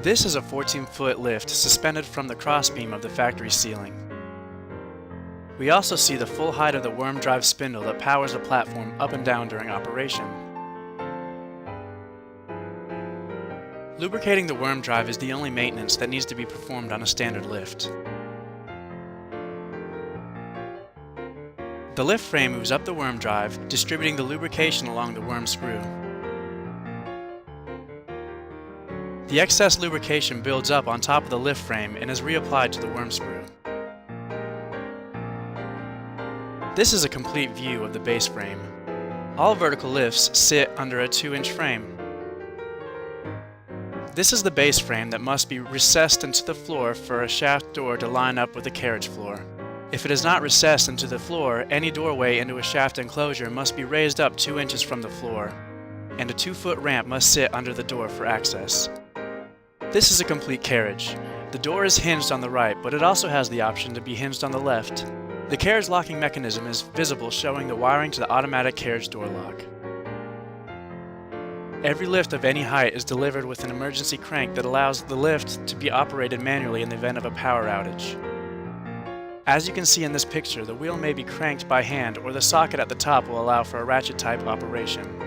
This is a 14-foot lift suspended from the crossbeam of the factory ceiling. We also see the full height of the worm drive spindle that powers the platform up and down during operation. Lubricating the worm drive is the only maintenance that needs to be performed on a standard lift. The lift frame moves up the worm drive, distributing the lubrication along the worm screw. The excess lubrication builds up on top of the lift frame and is reapplied to the worm screw. This is a complete view of the base frame. All vertical lifts sit under a 2-inch frame. This is the base frame that must be recessed into the floor for a shaft door to line up with the carriage floor. If it is not recessed into the floor, any doorway into a shaft enclosure must be raised up 2 inches from the floor, and a 2-foot ramp must sit under the door for access. This is a complete carriage. The door is hinged on the right, but it also has the option to be hinged on the left. The carriage locking mechanism is visible, showing the wiring to the automatic carriage door lock. Every lift of any height is delivered with an emergency crank that allows the lift to be operated manually in the event of a power outage. As you can see in this picture, the wheel may be cranked by hand, or the socket at the top will allow for a ratchet type operation.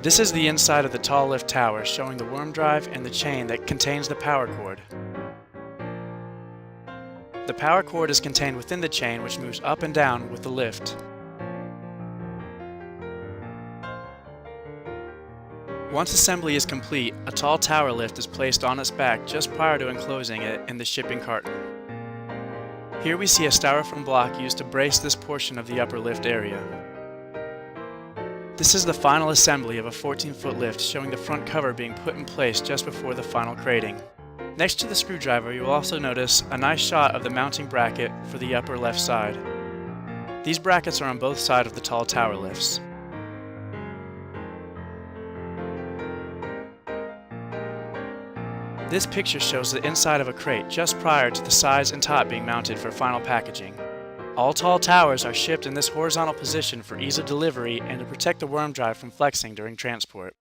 This is the inside of the tall lift tower, showing the worm drive and the chain that contains the power cord. The power cord is contained within the chain, which moves up and down with the lift. Once assembly is complete, a tall tower lift is placed on its back just prior to enclosing it in the shipping carton. Here we see a styrofoam block used to brace this portion of the upper lift area. This is the final assembly of a 14-foot lift, showing the front cover being put in place just before the final crating. Next to the screwdriver, you will also notice a nice shot of the mounting bracket for the upper left side. These brackets are on both sides of the tall tower lifts. This picture shows the inside of a crate just prior to the sides and top being mounted for final packaging. All tall towers are shipped in this horizontal position for ease of delivery and to protect the worm drive from flexing during transport.